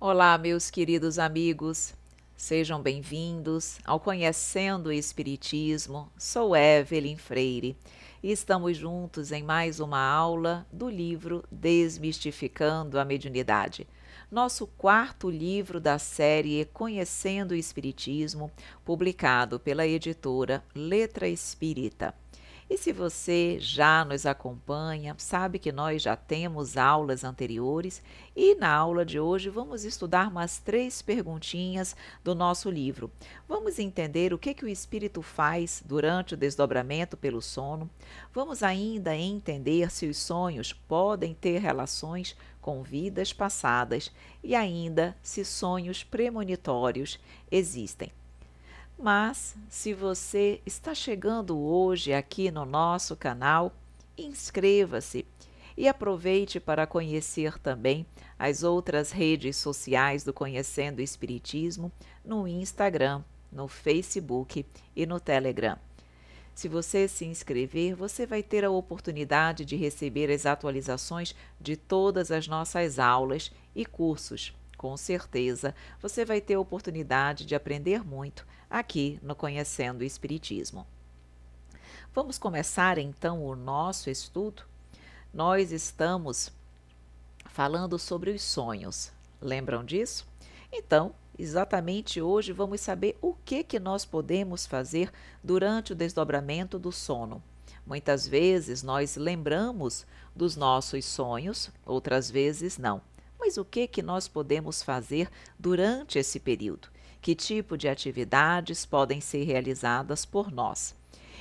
Olá, meus queridos amigos, sejam bem-vindos ao Conhecendo o Espiritismo. Sou Evelyn Freire e estamos juntos em mais uma aula do livro Desmistificando a Mediunidade, nosso quarto livro da série Conhecendo o Espiritismo, publicado pela editora Letra Espírita. E se você já nos acompanha, sabe que nós já temos aulas anteriores e na aula de hoje vamos estudar umas 3 perguntinhas do nosso livro. Vamos entender o que o espírito faz durante o desdobramento pelo sono. Vamos ainda entender se os sonhos podem ter relações com vidas passadas e ainda se sonhos premonitórios existem. Mas, se você está chegando hoje aqui no nosso canal, inscreva-se e aproveite para conhecer também as outras redes sociais do Conhecendo o Espiritismo no Instagram, no Facebook e no Telegram. Se você se inscrever, você vai ter a oportunidade de receber as atualizações de todas as nossas aulas e cursos. Com certeza, você vai ter a oportunidade de aprender muito aqui no Conhecendo o Espiritismo. Vamos começar então o nosso estudo? Nós estamos falando sobre os sonhos. Lembram disso? Então, exatamente hoje vamos saber o que nós podemos fazer durante o desdobramento do sono. Muitas vezes nós lembramos dos nossos sonhos, outras vezes não. Mas o que nós podemos fazer durante esse período? Que tipo de atividades podem ser realizadas por nós?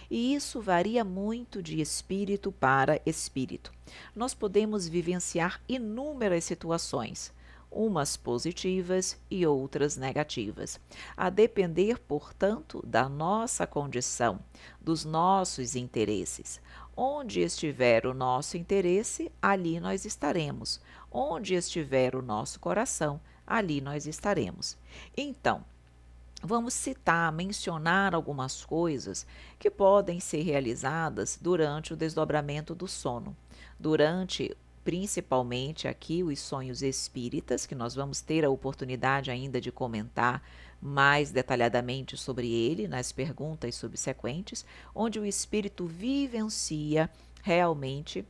E isso varia muito de espírito para espírito. Nós podemos vivenciar inúmeras situações, umas positivas e outras negativas, a depender, portanto, da nossa condição, dos nossos interesses. Onde estiver o nosso interesse, ali nós estaremos. Onde estiver o nosso coração, ali nós estaremos. Então, vamos citar, mencionar algumas coisas que podem ser realizadas durante o desdobramento do sono, durante principalmente aqui os sonhos espíritas, que nós vamos ter a oportunidade ainda de comentar mais detalhadamente sobre ele nas perguntas subsequentes, onde o espírito vivencia realmente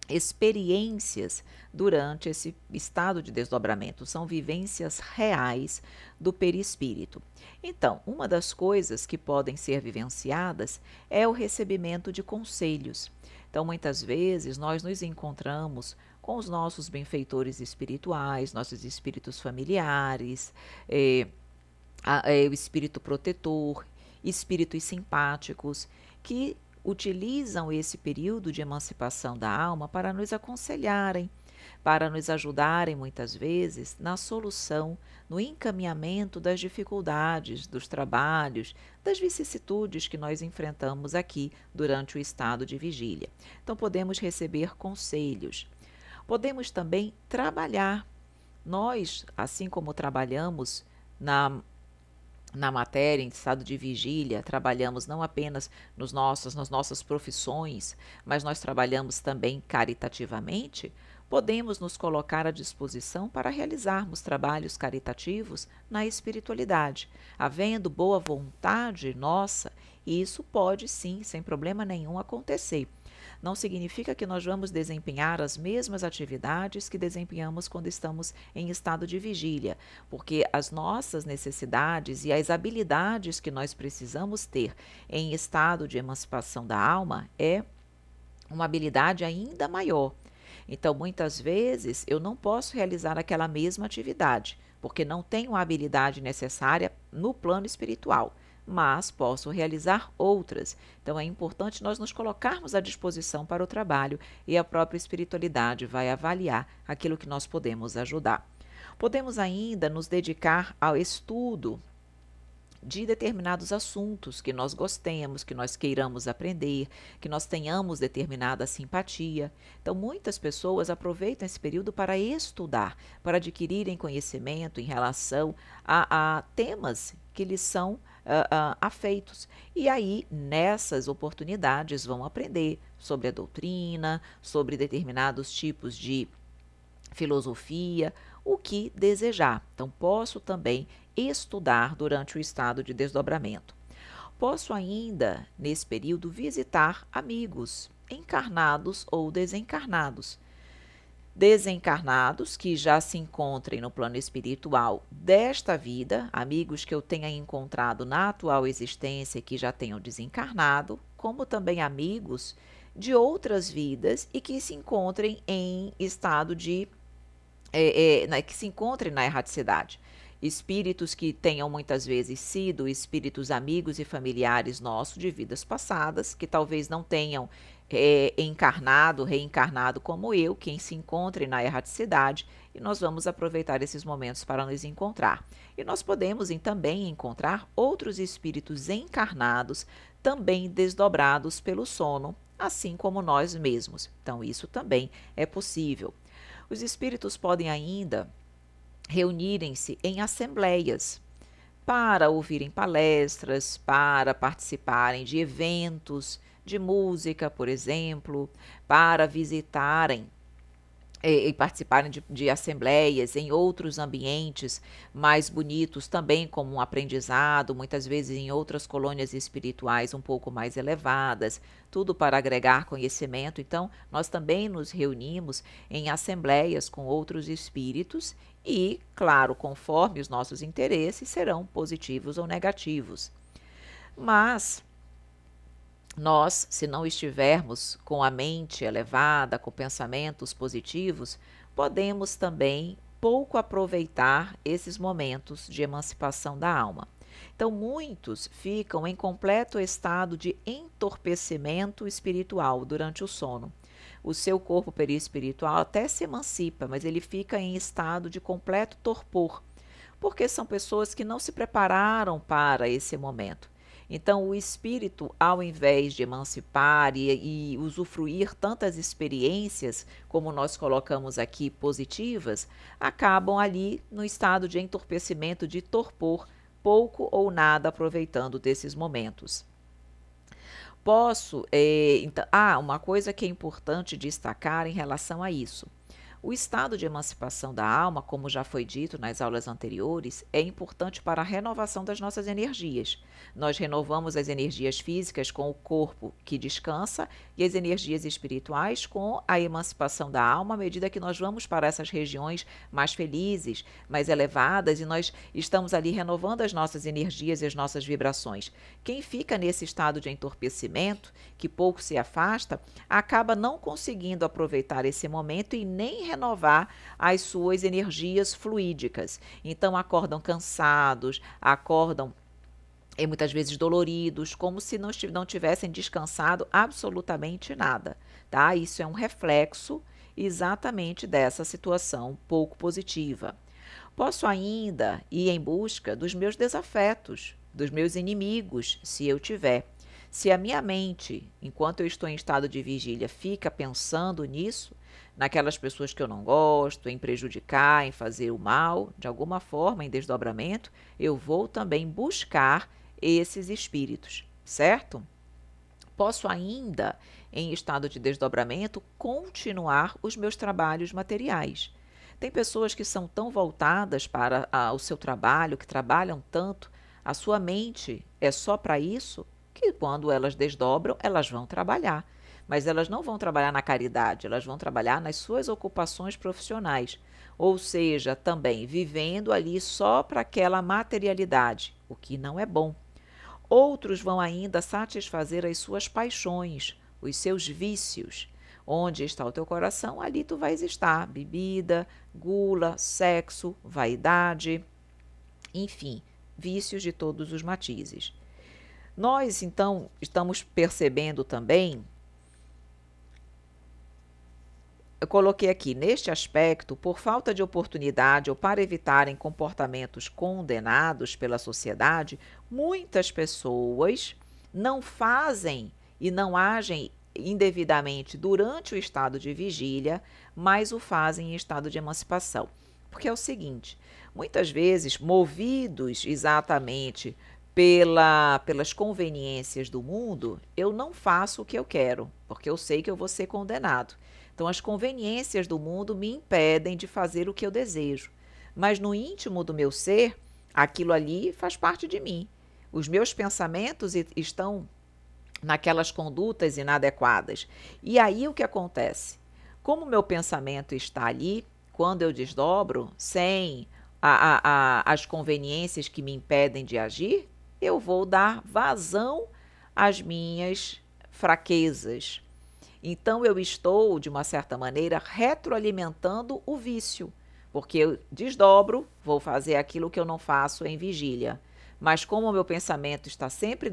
experiências durante esse estado de desdobramento, são vivências reais do perispírito. Então, uma das coisas que podem ser vivenciadas é o recebimento de conselhos. Então, muitas vezes nós nos encontramos com os nossos benfeitores espirituais, nossos espíritos familiares, o espírito protetor, espíritos simpáticos, que utilizam esse período de emancipação da alma para nos aconselharem, para nos ajudarem muitas vezes na solução, no encaminhamento das dificuldades, dos trabalhos, das vicissitudes que nós enfrentamos aqui durante o estado de vigília. Então, podemos receber conselhos. Podemos também trabalhar. Nós, assim como trabalhamos na matéria, em estado de vigília, trabalhamos não apenas nas nossas profissões, mas nós trabalhamos também caritativamente, podemos nos colocar à disposição para realizarmos trabalhos caritativos na espiritualidade. Havendo boa vontade nossa, isso pode sim, sem problema nenhum, acontecer. Não significa que nós vamos desempenhar as mesmas atividades que desempenhamos quando estamos em estado de vigília, porque as nossas necessidades e as habilidades que nós precisamos ter em estado de emancipação da alma é uma habilidade ainda maior. Então, muitas vezes, eu não posso realizar aquela mesma atividade, porque não tenho a habilidade necessária no plano espiritual, mas posso realizar outras. Então, é importante nós nos colocarmos à disposição para o trabalho e a própria espiritualidade vai avaliar aquilo que nós podemos ajudar. Podemos ainda nos dedicar ao estudo de determinados assuntos que nós gostemos, que nós queiramos aprender, que nós tenhamos determinada simpatia. Então, muitas pessoas aproveitam esse período para estudar, para adquirirem conhecimento em relação a temas que lhes são afeitos. E aí, nessas oportunidades, vão aprender sobre a doutrina, sobre determinados tipos de filosofia, o que desejar. Então, posso também estudar durante o estado de desdobramento. Posso ainda, nesse período, visitar amigos, encarnados ou desencarnados. Desencarnados que já se encontrem no plano espiritual desta vida, amigos que eu tenha encontrado na atual existência que já tenham desencarnado, como também amigos de outras vidas e que se encontrem em estado de que se encontrem na erraticidade. Espíritos que tenham muitas vezes sido espíritos amigos e familiares nossos de vidas passadas, que talvez não tenham encarnado, reencarnado como eu, quem se encontre na erraticidade, e nós vamos aproveitar esses momentos para nos encontrar. E nós podemos também encontrar outros espíritos encarnados, também desdobrados pelo sono, assim como nós mesmos. Então, isso também é possível. Os espíritos podem ainda reunirem-se em assembleias para ouvirem palestras, para participarem de eventos de música, por exemplo, para visitarem e participarem de assembleias em outros ambientes mais bonitos, também como um aprendizado, muitas vezes em outras colônias espirituais um pouco mais elevadas, tudo para agregar conhecimento. Então, nós também nos reunimos em assembleias com outros espíritos e, claro, conforme os nossos interesses, serão positivos ou negativos. Mas nós, se não estivermos com a mente elevada, com pensamentos positivos, podemos também pouco aproveitar esses momentos de emancipação da alma. Então, muitos ficam em completo estado de entorpecimento espiritual durante o sono. O seu corpo perispiritual até se emancipa, mas ele fica em estado de completo torpor, porque são pessoas que não se prepararam para esse momento. Então, o espírito, ao invés de emancipar e usufruir tantas experiências, como nós colocamos aqui, positivas, acabam ali no estado de entorpecimento, de torpor, pouco ou nada aproveitando desses momentos. Uma coisa que é importante destacar em relação a isso. O estado de emancipação da alma, como já foi dito nas aulas anteriores, é importante para a renovação das nossas energias. Nós renovamos as energias físicas com o corpo que descansa e as energias espirituais com a emancipação da alma à medida que nós vamos para essas regiões mais felizes, mais elevadas, e nós estamos ali renovando as nossas energias e as nossas vibrações. Quem fica nesse estado de entorpecimento, que pouco se afasta, acaba não conseguindo aproveitar esse momento e nem renovar as suas energias fluídicas. Então acordam cansados, acordam muitas vezes doloridos, como se não tivessem descansado absolutamente nada, tá? Isso é um reflexo exatamente dessa situação pouco positiva. Posso ainda ir em busca dos meus desafetos, dos meus inimigos, se eu tiver. Se a minha mente, enquanto eu estou em estado de vigília, fica pensando nisso, naquelas pessoas que eu não gosto, em prejudicar, em fazer o mal, de alguma forma, em desdobramento, eu vou também buscar esses espíritos, certo? Posso ainda, em estado de desdobramento, continuar os meus trabalhos materiais. Tem pessoas que são tão voltadas para o seu trabalho, que trabalham tanto, a sua mente é só para isso, que quando elas desdobram, elas vão trabalhar. Mas elas não vão trabalhar na caridade, elas vão trabalhar nas suas ocupações profissionais. Ou seja, também vivendo ali só para aquela materialidade, o que não é bom. Outros vão ainda satisfazer as suas paixões, os seus vícios. Onde está o teu coração, ali tu vais estar. Bebida, gula, sexo, vaidade, enfim, vícios de todos os matizes. Nós, então, estamos percebendo também, eu coloquei aqui, neste aspecto, por falta de oportunidade ou para evitarem comportamentos condenados pela sociedade, muitas pessoas não fazem e não agem indevidamente durante o estado de vigília, mas o fazem em estado de emancipação. Porque é o seguinte, muitas vezes, movidos exatamente pelas conveniências do mundo, eu não faço o que eu quero, porque eu sei que eu vou ser condenado. Então, as conveniências do mundo me impedem de fazer o que eu desejo. Mas no íntimo do meu ser, aquilo ali faz parte de mim. Os meus pensamentos estão naquelas condutas inadequadas. E aí o que acontece? Como o meu pensamento está ali, quando eu desdobro, sem as conveniências que me impedem de agir, eu vou dar vazão às minhas fraquezas. Então eu estou, de uma certa maneira, retroalimentando o vício, porque eu desdobro, vou fazer aquilo que eu não faço em vigília. Mas como o meu pensamento está sempre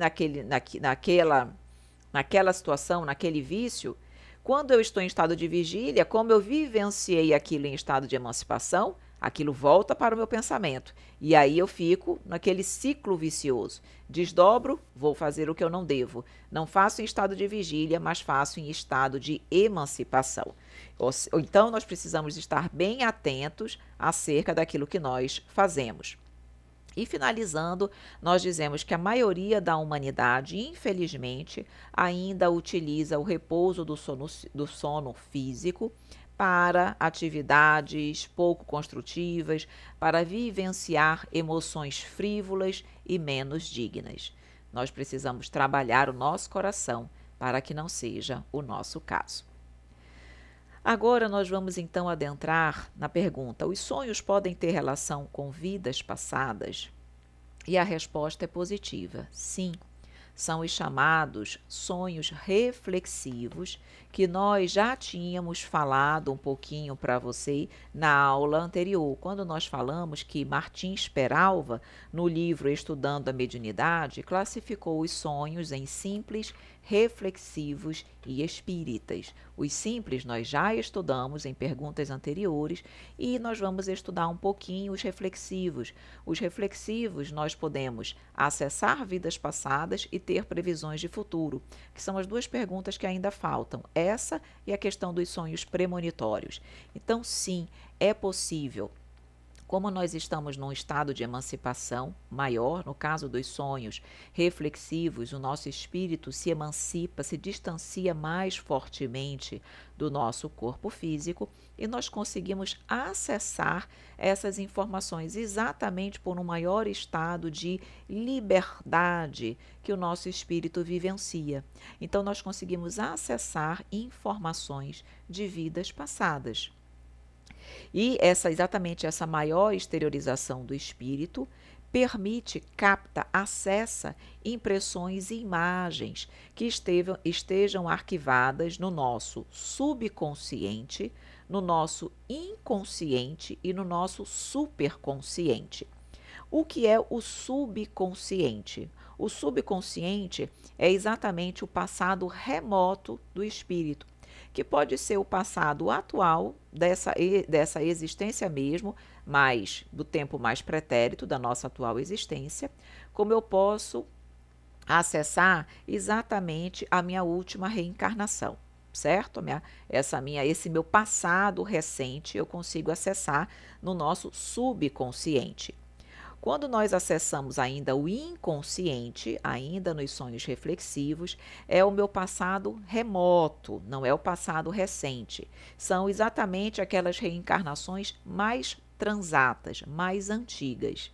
naquela situação, naquele vício, quando eu estou em estado de vigília, como eu vivenciei aquilo em estado de emancipação, aquilo volta para o meu pensamento. E aí eu fico naquele ciclo vicioso. Desdobro, vou fazer o que eu não devo. Não faço em estado de vigília, mas faço em estado de emancipação. Então, nós precisamos estar bem atentos acerca daquilo que nós fazemos. E finalizando, nós dizemos que a maioria da humanidade, infelizmente, ainda utiliza o repouso do sono físico para atividades pouco construtivas, para vivenciar emoções frívolas e menos dignas. Nós precisamos trabalhar o nosso coração para que não seja o nosso caso. Agora nós vamos então adentrar na pergunta: os sonhos podem ter relação com vidas passadas? E a resposta é positiva, sim. São os chamados sonhos reflexivos, que nós já tínhamos falado um pouquinho para você na aula anterior, quando nós falamos que Martins Peralva, no livro Estudando a Mediunidade, classificou os sonhos em simples, reflexivos e espíritas. Os simples nós já estudamos em perguntas anteriores e nós vamos estudar um pouquinho os reflexivos. Os reflexivos nós podemos acessar vidas passadas e ter previsões de futuro, que são as duas perguntas que ainda faltam, essa e a questão dos sonhos premonitórios. Então, sim, é possível. Como nós estamos num estado de emancipação maior, no caso dos sonhos reflexivos, o nosso espírito se emancipa, se distancia mais fortemente do nosso corpo físico e nós conseguimos acessar essas informações exatamente por um maior estado de liberdade que o nosso espírito vivencia. Então, nós conseguimos acessar informações de vidas passadas. E exatamente essa maior exteriorização do espírito permite, capta, acessa impressões e imagens que estejam arquivadas no nosso subconsciente, no nosso inconsciente e no nosso superconsciente. O que é o subconsciente? O subconsciente é exatamente o passado remoto do espírito, que pode ser o passado atual dessa existência mesmo, mas do tempo mais pretérito da nossa atual existência, como eu posso acessar exatamente a minha última reencarnação, certo? Esse meu passado recente eu consigo acessar no nosso subconsciente. Quando nós acessamos ainda o inconsciente, ainda nos sonhos reflexivos, é o meu passado remoto, não é o passado recente. São exatamente aquelas reencarnações mais transatas, mais antigas.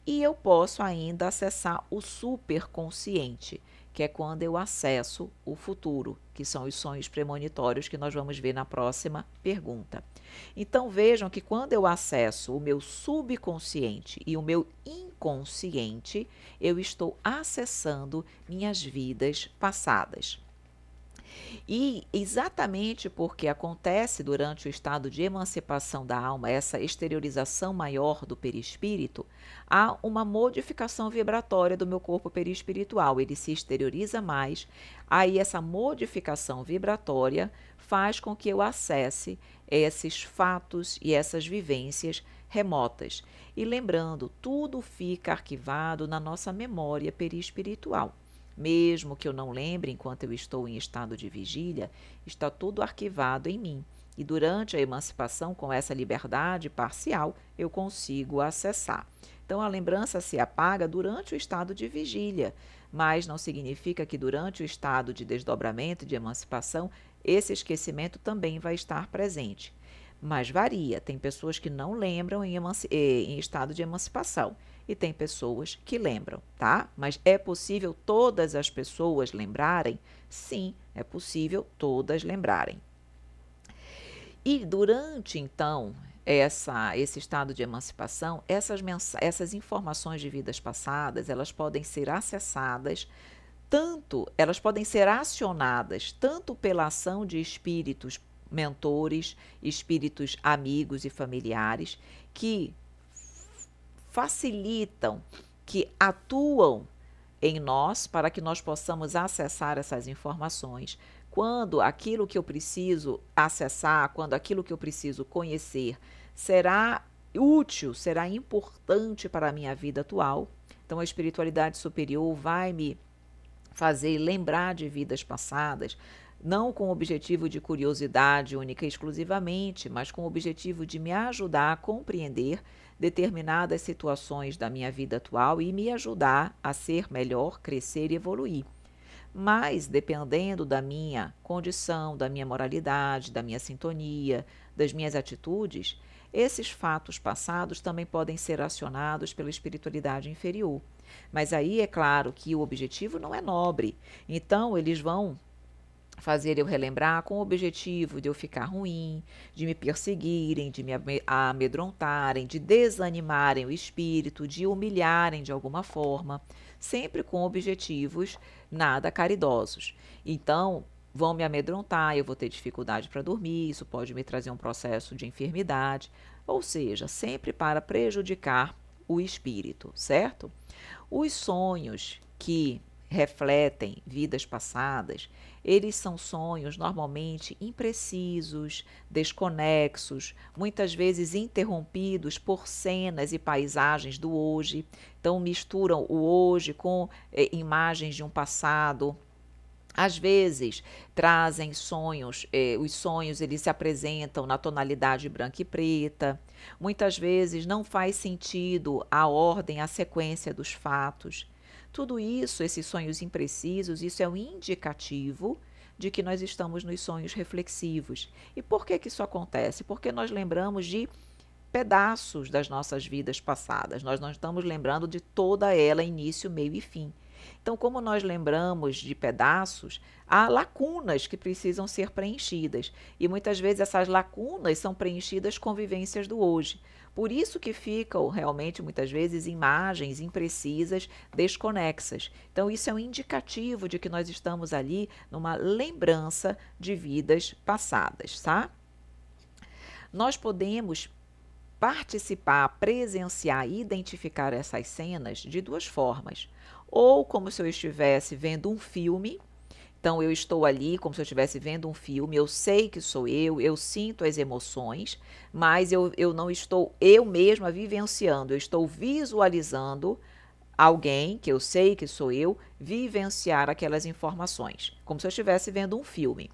E eu posso ainda acessar o superconsciente, que é quando eu acesso o futuro, que são os sonhos premonitórios que nós vamos ver na próxima pergunta. Então vejam que quando eu acesso o meu subconsciente e o meu inconsciente, eu estou acessando minhas vidas passadas. E exatamente porque acontece durante o estado de emancipação da alma, essa exteriorização maior do perispírito, há uma modificação vibratória do meu corpo perispiritual. Ele se exterioriza mais, aí essa modificação vibratória faz com que eu acesse esses fatos e essas vivências remotas. E lembrando, tudo fica arquivado na nossa memória perispiritual. Mesmo que eu não lembre enquanto eu estou em estado de vigília, está tudo arquivado em mim. E durante a emancipação, com essa liberdade parcial, eu consigo acessar. Então, a lembrança se apaga durante o estado de vigília, mas não significa que durante o estado de desdobramento, de emancipação, esse esquecimento também vai estar presente. Mas varia, tem pessoas que não lembram em estado de emancipação e tem pessoas que lembram, tá? Mas é possível todas as pessoas lembrarem? Sim, é possível todas lembrarem. E durante, então, esse estado de emancipação, essas informações de vidas passadas, elas podem ser acessadas, elas podem ser acionadas tanto pela ação de espíritos mentores, espíritos amigos e familiares, que facilitam, que atuam em nós para que nós possamos acessar essas informações. Quando aquilo que eu preciso acessar, quando aquilo que eu preciso conhecer será útil, será importante para a minha vida atual, então a espiritualidade superior vai me fazer lembrar de vidas passadas, não com o objetivo de curiosidade única e exclusivamente, mas com o objetivo de me ajudar a compreender determinadas situações da minha vida atual e me ajudar a ser melhor, crescer e evoluir. Mas, dependendo da minha condição, da minha moralidade, da minha sintonia, das minhas atitudes, esses fatos passados também podem ser acionados pela espiritualidade inferior. Mas aí é claro que o objetivo não é nobre. Então, eles vão fazer eu relembrar com o objetivo de eu ficar ruim, de me perseguirem, de me amedrontarem, de desanimarem o espírito, de humilharem de alguma forma, sempre com objetivos nada caridosos. Então, vão me amedrontar, eu vou ter dificuldade para dormir, isso pode me trazer um processo de enfermidade, ou seja, sempre para prejudicar o espírito, certo? Os sonhos que refletem vidas passadas, eles são sonhos normalmente imprecisos, desconexos, muitas vezes interrompidos por cenas e paisagens do hoje. Então misturam o hoje com imagens de um passado. Às vezes trazem sonhos, os sonhos eles se apresentam na tonalidade branca e preta. Muitas vezes não faz sentido a ordem, a sequência dos fatos. Tudo isso, esses sonhos imprecisos, isso é um indicativo de que nós estamos nos sonhos reflexivos. E por que que isso acontece? Porque nós lembramos de pedaços das nossas vidas passadas. Nós não estamos lembrando de toda ela, início, meio e fim. Então, como nós lembramos de pedaços, há lacunas que precisam ser preenchidas. E muitas vezes essas lacunas são preenchidas com vivências do hoje. Por isso que ficam realmente, muitas vezes, imagens imprecisas, desconexas. Então, isso é um indicativo de que nós estamos ali numa lembrança de vidas passadas, tá? Nós podemos participar, presenciar e identificar essas cenas de duas formas. Ou como se eu estivesse vendo um filme, então eu estou ali como se eu estivesse vendo um filme, eu sei que sou eu sinto as emoções, mas eu não estou eu mesma vivenciando, eu estou visualizando alguém, que eu sei que sou eu, vivenciar aquelas informações, como se eu estivesse vendo um filme.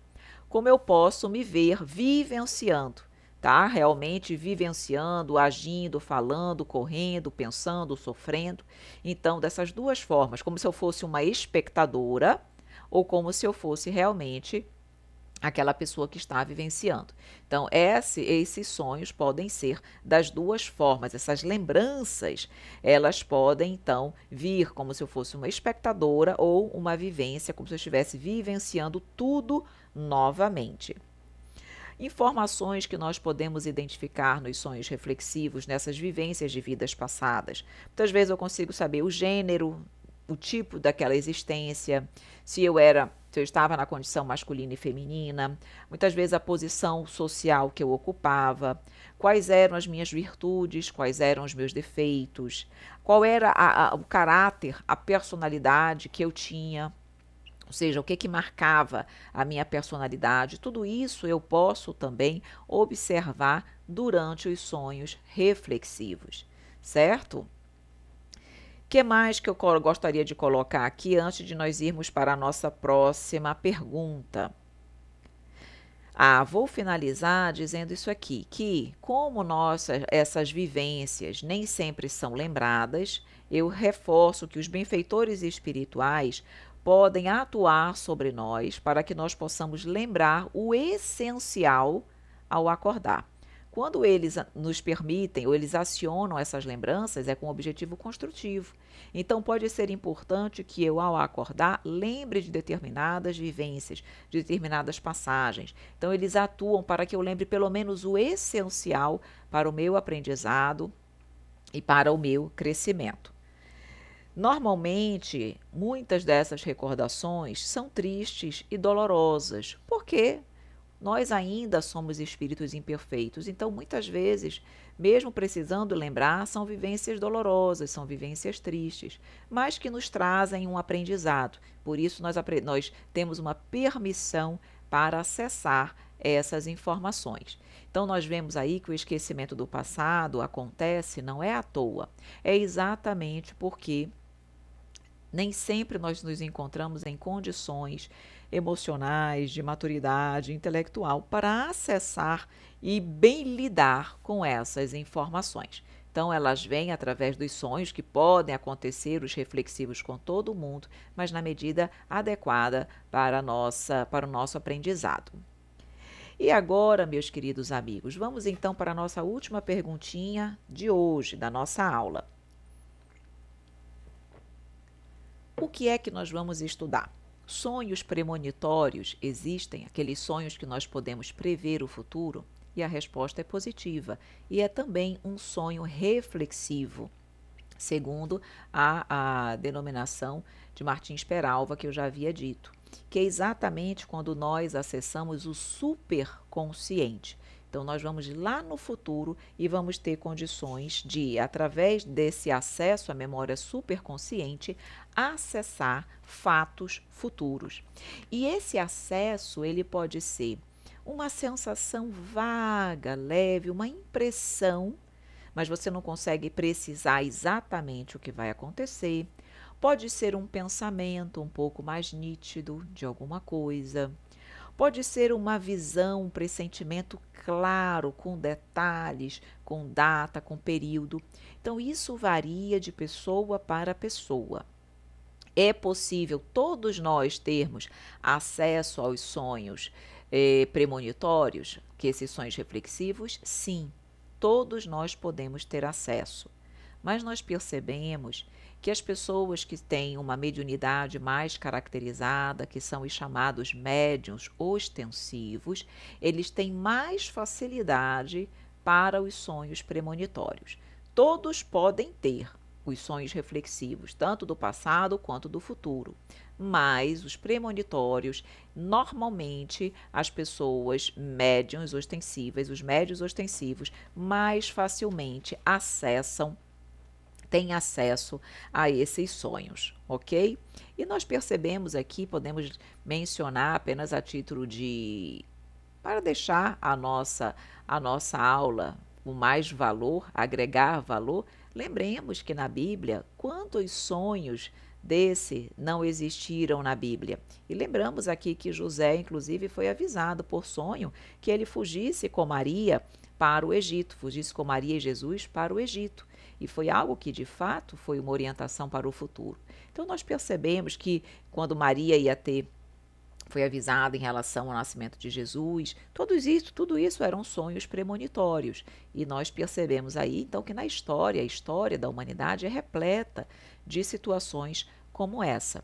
Como eu posso me ver vivenciando, tá? Realmente vivenciando, agindo, falando, correndo, pensando, sofrendo. Então, dessas duas formas, como se eu fosse uma espectadora ou como se eu fosse realmente aquela pessoa que está vivenciando. Então, esses sonhos podem ser das duas formas. Essas lembranças, elas podem, então, vir como se eu fosse uma espectadora ou uma vivência, como se eu estivesse vivenciando tudo novamente. Informações que nós podemos identificar nos sonhos reflexivos, nessas vivências de vidas passadas. Muitas vezes eu consigo saber o gênero, o tipo daquela existência, se eu estava na condição masculina e feminina, muitas vezes a posição social que eu ocupava, quais eram as minhas virtudes, quais eram os meus defeitos, qual era o caráter, a personalidade que eu tinha. Ou seja, o que que marcava a minha personalidade, tudo isso eu posso também observar durante os sonhos reflexivos, certo? O que mais que eu gostaria de colocar aqui antes de nós irmos para a nossa próxima pergunta? Vou finalizar dizendo isso aqui, que como essas vivências nem sempre são lembradas, eu reforço que os benfeitores espirituais podem atuar sobre nós para que nós possamos lembrar o essencial ao acordar. Quando eles nos permitem ou eles acionam essas lembranças, é com objetivo construtivo. Então, pode ser importante que eu, ao acordar, lembre de determinadas vivências, de determinadas passagens. Então, eles atuam para que eu lembre pelo menos o essencial para o meu aprendizado e para o meu crescimento. Normalmente, muitas dessas recordações são tristes e dolorosas, porque nós ainda somos espíritos imperfeitos, então muitas vezes, mesmo precisando lembrar, são vivências dolorosas, são vivências tristes, mas que nos trazem um aprendizado. Por isso nós temos uma permissão para acessar essas informações. Então nós vemos aí que o esquecimento do passado acontece não é à toa, é exatamente porque nem sempre nós nos encontramos em condições emocionais, de maturidade intelectual para acessar e bem lidar com essas informações. Então, elas vêm através dos sonhos que podem acontecer, os reflexivos com todo mundo, mas na medida adequada para o nosso aprendizado. E agora, meus queridos amigos, vamos então para a nossa última perguntinha de hoje, da nossa aula. O que é que nós vamos estudar? Sonhos premonitórios existem, aqueles sonhos que nós podemos prever o futuro? E a resposta é positiva. E é também um sonho reflexivo, segundo a denominação de Martins Peralva, que eu já havia dito, que é exatamente quando nós acessamos o superconsciente. Então, nós vamos lá no futuro e vamos ter condições de, através desse acesso à memória superconsciente, acessar fatos futuros. E esse acesso, ele pode ser uma sensação vaga, leve, uma impressão, mas você não consegue precisar exatamente o que vai acontecer. Pode ser um pensamento um pouco mais nítido de alguma coisa. Pode ser uma visão, um pressentimento claro, com detalhes, com data, com período. Então, isso varia de pessoa para pessoa. É possível todos nós termos acesso aos sonhos premonitórios, que esses sonhos reflexivos? Sim, todos nós podemos ter acesso. Mas nós percebemos que as pessoas que têm uma mediunidade mais caracterizada, que são os chamados médiuns ostensivos, eles têm mais facilidade para os sonhos premonitórios. Todos podem ter os sonhos reflexivos, tanto do passado quanto do futuro. Mas os premonitórios, normalmente as pessoas médiuns ostensivas, os médiuns ostensivos, mais facilmente têm acesso a esses sonhos, ok? E nós percebemos aqui, podemos mencionar apenas a título para deixar a nossa aula com mais valor, agregar valor. Lembremos que na Bíblia, quantos sonhos desse não existiram na Bíblia? E lembramos aqui que José, inclusive, foi avisado por sonho que ele fugisse com Maria para o Egito, fugisse com Maria e Jesus para o Egito. E foi algo que, de fato, foi uma orientação para o futuro. Então, nós percebemos que quando Maria foi avisada em relação ao nascimento de Jesus, tudo isso eram sonhos premonitórios. E nós percebemos aí, então, que a história da humanidade é repleta de situações como essa.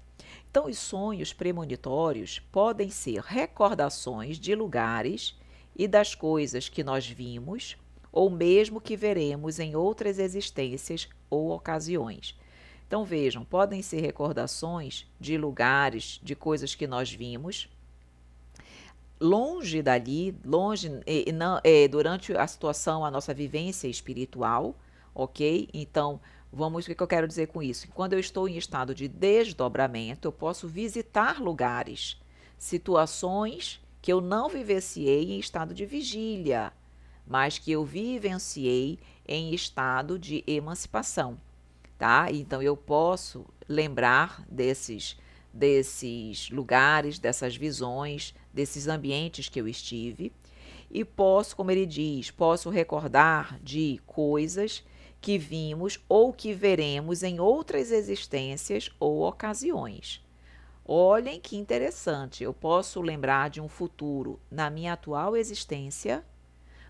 Então, os sonhos premonitórios podem ser recordações de lugares e das coisas que nós vimos, ou mesmo que veremos em outras existências ou ocasiões. Então, vejam, podem ser recordações de lugares, de coisas que nós vimos, longe dali, durante a situação, a nossa vivência espiritual, ok? Então, o que eu quero dizer com isso? Quando eu estou em estado de desdobramento, eu posso visitar lugares, situações que eu não vivenciei em estado de vigília, mas que eu vivenciei em estado de emancipação, tá? Então, eu posso lembrar desses lugares, dessas visões, desses ambientes que eu estive, e posso, como ele diz, posso recordar de coisas que vimos ou que veremos em outras existências ou ocasiões. Olhem que interessante, eu posso lembrar de um futuro na minha atual existência,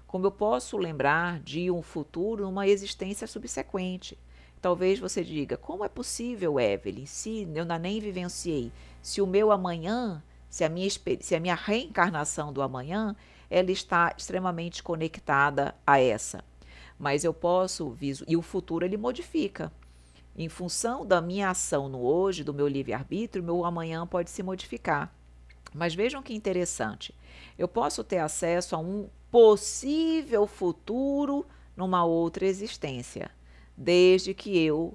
como eu posso lembrar de um futuro numa existência subsequente. Talvez você diga, como é possível, Evelyn, se eu ainda nem vivenciei, se o meu amanhã, se a minha reencarnação do amanhã, ela está extremamente conectada a essa. Mas eu posso, e o futuro ele modifica. Em função da minha ação no hoje, do meu livre-arbítrio, meu amanhã pode se modificar. Mas vejam que interessante. Eu posso ter acesso a um possível futuro numa outra existência, desde que eu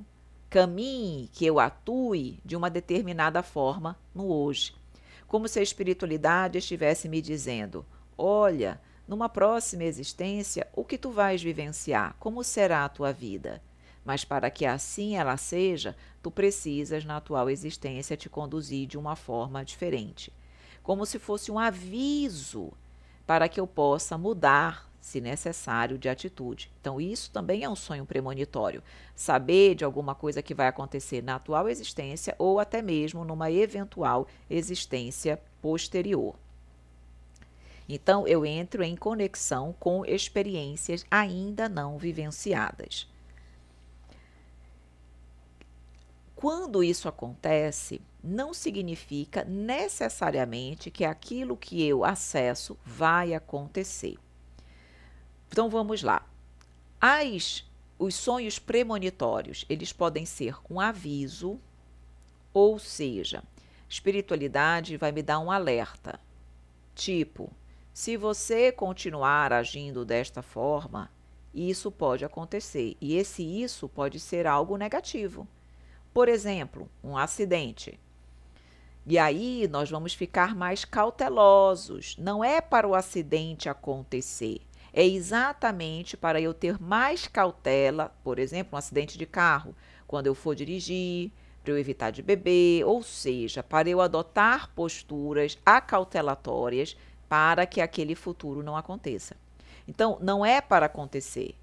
caminhe, que eu atue de uma determinada forma no hoje. Como se a espiritualidade estivesse me dizendo: olha, numa próxima existência, o que tu vais vivenciar? Como será a tua vida? Mas para que assim ela seja, tu precisas, na atual existência, te conduzir de uma forma diferente. Como se fosse um aviso para que eu possa mudar, se necessário, de atitude. Então, isso também é um sonho premonitório. Saber de alguma coisa que vai acontecer na atual existência ou até mesmo numa eventual existência posterior. Então, eu entro em conexão com experiências ainda não vivenciadas. Quando isso acontece, não significa necessariamente que aquilo que eu acesso vai acontecer. Então vamos lá. Os sonhos premonitórios, eles podem ser um aviso, ou seja, espiritualidade vai me dar um alerta. Tipo, se você continuar agindo desta forma, isso pode acontecer. E isso pode ser algo negativo. Por exemplo, um acidente. E aí nós vamos ficar mais cautelosos. Não é para o acidente acontecer, é exatamente para eu ter mais cautela, por exemplo, um acidente de carro, quando eu for dirigir, para eu evitar de beber, ou seja, para eu adotar posturas acautelatórias para que aquele futuro não aconteça. Então, não é para acontecer.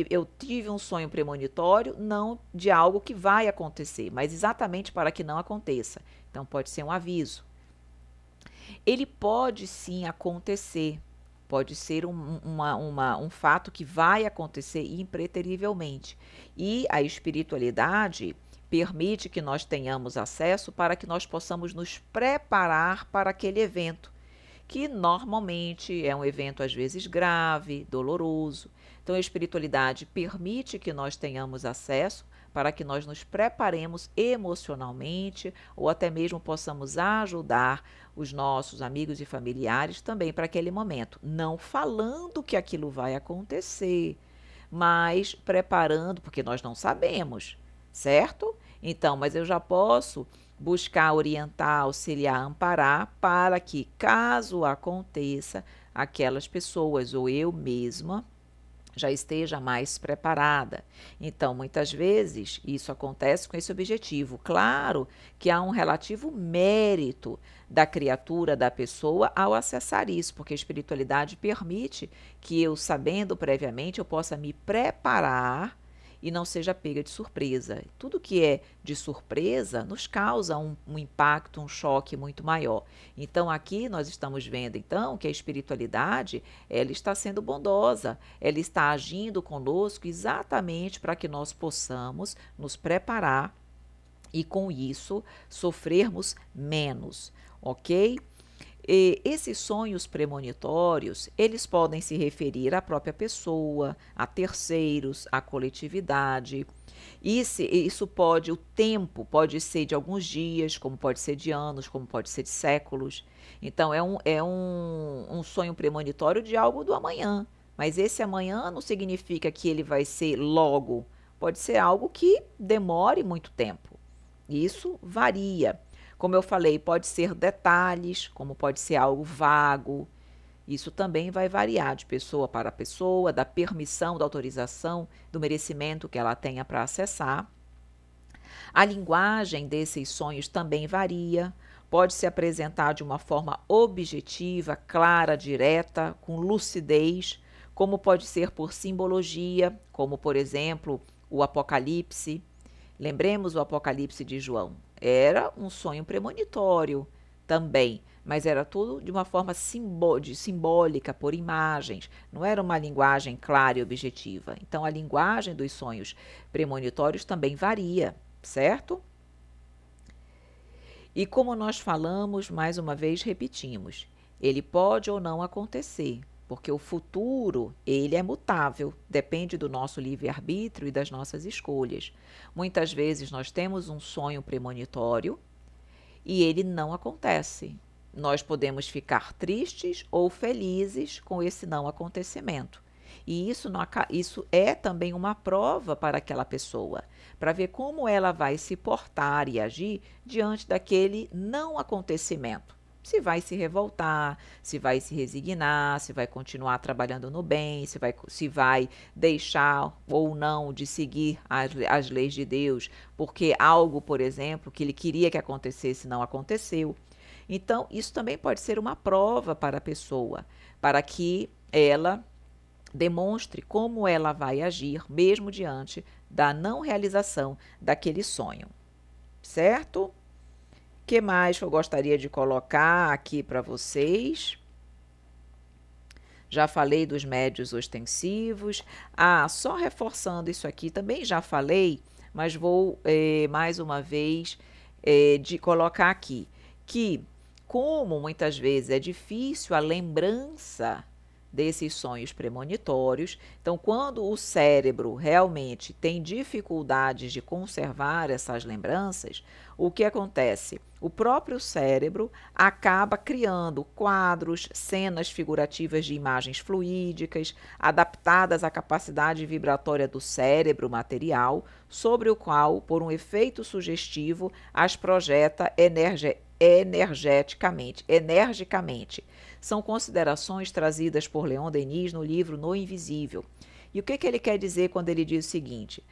Eu tive um sonho premonitório, não de algo que vai acontecer, mas exatamente para que não aconteça. Então, pode ser um aviso. Ele pode sim acontecer, pode ser um fato que vai acontecer impreterivelmente. E a espiritualidade permite que nós tenhamos acesso para que nós possamos nos preparar para aquele evento, que normalmente é um evento às vezes grave, doloroso. Então a espiritualidade permite que nós tenhamos acesso para que nós nos preparemos emocionalmente ou até mesmo possamos ajudar os nossos amigos e familiares também para aquele momento, não falando que aquilo vai acontecer, mas preparando, porque nós não sabemos, certo? Então, mas eu já posso buscar orientar, auxiliar, amparar para que, caso aconteça, aquelas pessoas ou eu mesma já esteja mais preparada. Então, muitas vezes, isso acontece com esse objetivo. Claro que há um relativo mérito da criatura, da pessoa, ao acessar isso, porque a espiritualidade permite que eu, sabendo previamente, eu possa me preparar e não seja pega de surpresa. Tudo que é de surpresa nos causa um impacto, um choque muito maior. Então aqui nós estamos vendo então que a espiritualidade ela está sendo bondosa, ela está agindo conosco exatamente para que nós possamos nos preparar e com isso sofrermos menos, ok? E esses sonhos premonitórios, eles podem se referir à própria pessoa, a terceiros, à coletividade. Isso pode, o tempo pode ser de alguns dias, como pode ser de anos, como pode ser de séculos. Então, é um sonho premonitório de algo do amanhã. Mas esse amanhã não significa que ele vai ser logo. Pode ser algo que demore muito tempo. Isso varia. Como eu falei, pode ser detalhes, como pode ser algo vago. Isso também vai variar de pessoa para pessoa, da permissão, da autorização, do merecimento que ela tenha para acessar. A linguagem desses sonhos também varia. Pode se apresentar de uma forma objetiva, clara, direta, com lucidez, como pode ser por simbologia, como por exemplo o Apocalipse. Lembremos o Apocalipse de João. era um sonho premonitório também, mas era tudo de uma forma simbólica, por imagens, não era uma linguagem clara e objetiva. Então, a linguagem dos sonhos premonitórios também varia, certo? E como nós falamos, mais uma vez repetimos, ele pode ou não acontecer, porque o futuro, ele é mutável, depende do nosso livre-arbítrio e das nossas escolhas. Muitas vezes nós temos um sonho premonitório e ele não acontece. Nós podemos ficar tristes ou felizes com esse não acontecimento. E isso é também uma prova para aquela pessoa, para ver como ela vai se portar e agir diante daquele não acontecimento. Se vai se revoltar, se vai se resignar, se vai continuar trabalhando no bem, se vai deixar ou não de seguir as leis de Deus, porque algo, por exemplo, que ele queria que acontecesse não aconteceu. Então, isso também pode ser uma prova para a pessoa, para que ela demonstre como ela vai agir, mesmo diante da não realização daquele sonho. Certo? O que mais eu gostaria de colocar aqui para vocês? Já falei dos médios ostensivos. Só reforçando isso aqui, também já falei, mas vou mais uma vez de colocar aqui, que como muitas vezes é difícil a lembrança desses sonhos premonitórios, então quando o cérebro realmente tem dificuldades de conservar essas lembranças, o que acontece? O próprio cérebro acaba criando quadros, cenas figurativas de imagens fluídicas, adaptadas à capacidade vibratória do cérebro material, sobre o qual, por um efeito sugestivo, as projeta energicamente. São considerações trazidas por Leon Denis no livro No Invisível. E o que ele quer dizer quando ele diz o seguinte?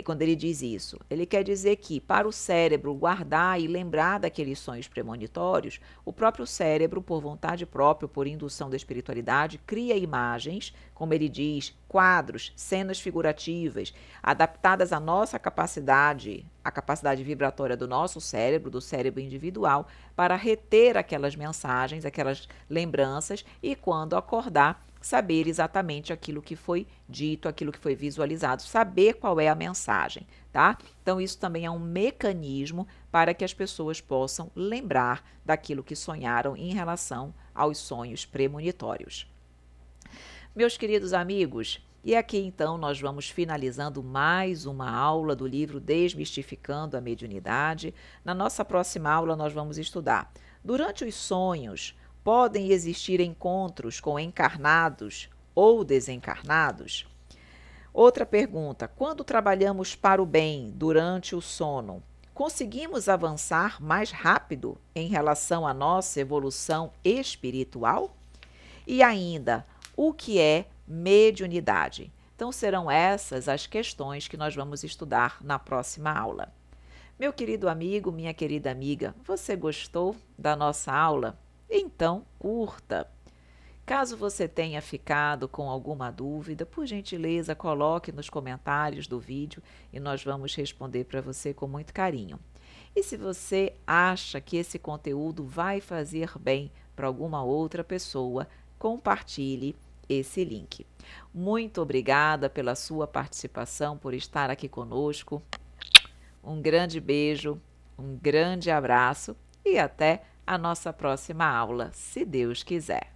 Quando ele diz isso, ele quer dizer que para o cérebro guardar e lembrar daqueles sonhos premonitórios, o próprio cérebro, por vontade própria, por indução da espiritualidade, cria imagens, como ele diz, quadros, cenas figurativas, adaptadas à nossa capacidade, a capacidade vibratória do nosso cérebro, do cérebro individual, para reter aquelas mensagens, aquelas lembranças e, quando acordar, saber exatamente aquilo que foi dito, aquilo que foi visualizado, saber qual é a mensagem, tá? Então, isso também é um mecanismo para que as pessoas possam lembrar daquilo que sonharam em relação aos sonhos premonitórios. Meus queridos amigos, e aqui então nós vamos finalizando mais uma aula do livro Desmistificando a Mediunidade. Na nossa próxima aula nós vamos estudar: durante os sonhos, podem existir encontros com encarnados ou desencarnados? Outra pergunta: quando trabalhamos para o bem durante o sono, conseguimos avançar mais rápido em relação à nossa evolução espiritual? E ainda, o que é mediunidade? Então, serão essas as questões que nós vamos estudar na próxima aula. Meu querido amigo, minha querida amiga, você gostou da nossa aula? Então, curta. Caso você tenha ficado com alguma dúvida, por gentileza, coloque nos comentários do vídeo e nós vamos responder para você com muito carinho. E se você acha que esse conteúdo vai fazer bem para alguma outra pessoa, compartilhe esse link. Muito obrigada pela sua participação, por estar aqui conosco. Um grande beijo, um grande abraço e até a nossa próxima aula, se Deus quiser.